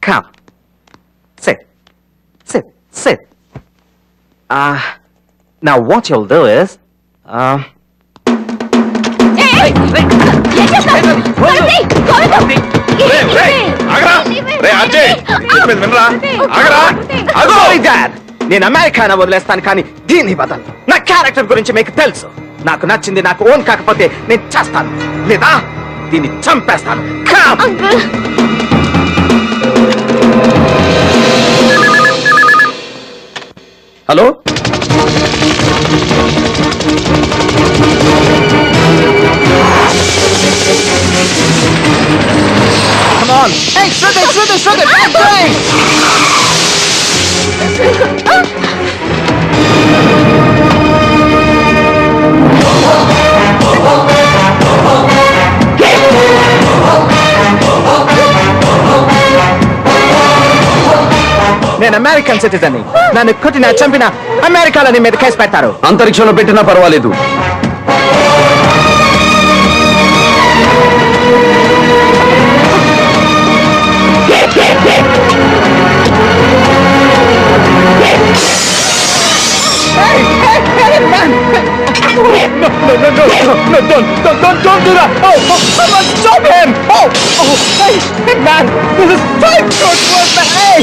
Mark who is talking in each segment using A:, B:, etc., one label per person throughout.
A: Come. Sit. Sit. Sit. Now what you'll do is... నేను అమెరికానా వదిలేస్తాను కానీ దీన్ని బదలు. నా క్యారెక్టర్ గురించి మీకు తెలుసు. నాకు నచ్చింది నాకు ఓన్ కాకపోతే నేను చేస్తాను, లేదా దీన్ని చంపేస్తాను. Hello, come on. Hey, sugar, bad drink. నేను అమెరికన్ సిటిజన్. నన్ను కొట్టినా చంపినా అమెరికాలో నీ మీద కేసు పెట్టారు.
B: అంతరిక్షంలో పెట్టినా పర్వాలేదు.
A: No, don't do that. Someone stop him. Hey, man, this is time to work, man. Hey,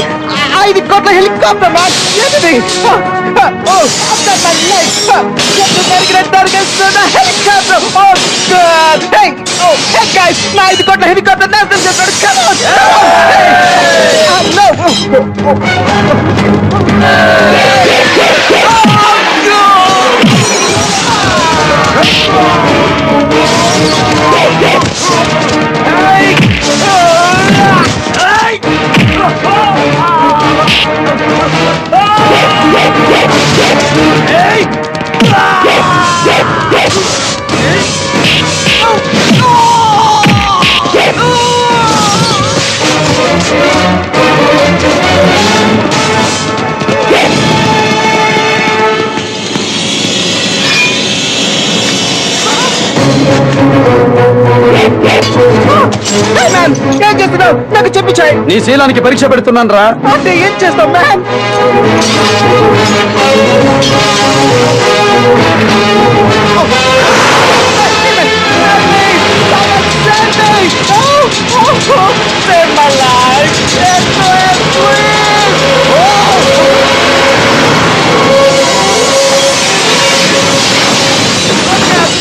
A: I got the helicopter, man. Get me. I've got my leg. Get the helicopter. Oh, God. Hey, guys, now I got the helicopter. Now this is come on. No. ఏం చేస్తున్నావు? నాకు చెప్పించాయి.
B: నీ శీలానికి పరీక్ష పెడుతున్నాను రా.
A: అంటే ఏం చేస్తావు man? Save my life.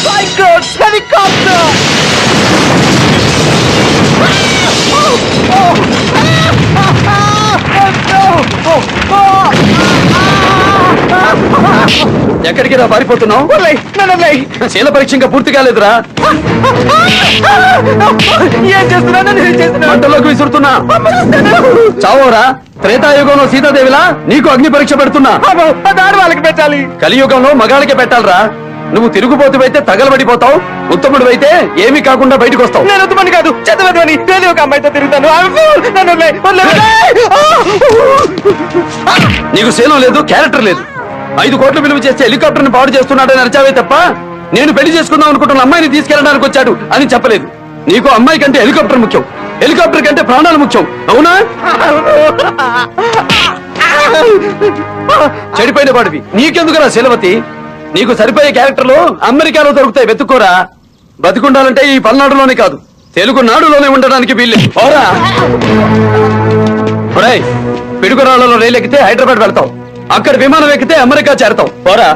A: Psychos! Helicopter!
B: ఎక్కడికి రా పారిపోతున్నావు? శీల పరీక్ష ఇంకా పూర్తి కాలేదురా.
A: ఏం చేస్తున్నా?
B: మంటలోకి విసురుతున్నా. చావోరా. త్రేతాయుగంలో సీతాదేవిలా నీకు అగ్ని పరీక్ష పెడుతున్నా.
A: వాళ్ళకి పెట్టాలి.
B: కలియుగంలో మగాళ్ళకే పెట్టాలరా. నువ్వు తిరుగుబోతువైతే తగలబడిపోతావు, ఉత్తముడు అయితే ఏమీ కాకుండా బయటకు వస్తావు.
A: నేను ఉత్తమని కాదు, చదవని ఏదో ఒక అమ్మాయితో తిరుగుతాను.
B: నీకు శీలం లేదు, క్యారెక్టర్ లేదు. 5 కోట్లు విలువ చేస్తే హెలికాప్టర్ ని పాడు చేస్తున్నాడని అరిచావే తప్ప నేను పెళ్లి చేసుకుందాం అనుకుంటున్న అమ్మాయిని తీసుకెళ్ళడానికి వచ్చాడు అని చెప్పలేదు. నీకు అమ్మాయి కంటే హెలికాప్టర్ ముఖ్యం, హెలికాప్టర్ కంటే ప్రాణాలు ముఖ్యం. అవునా? చెడిపోయిన వాడివి నీకెందుకురా శీలవతి? నీకు సరిపోయే క్యారెక్టర్లు అమెరికాలో దొరుకుతాయి, వెతుక్కోరా. బతికుండాలంటే ఈ పల్నాడులోనే కాదు, తెలుగు నాడులోనే ఉండడానికి వీల్లేదు. పోరా. పిడుగురాళ్లలో రైలు ఎక్కితే హైదరాబాద్ వెళ్తావు, అక్కడ విమానం ఎక్కితే అమెరికా చేరతావు. పోరా.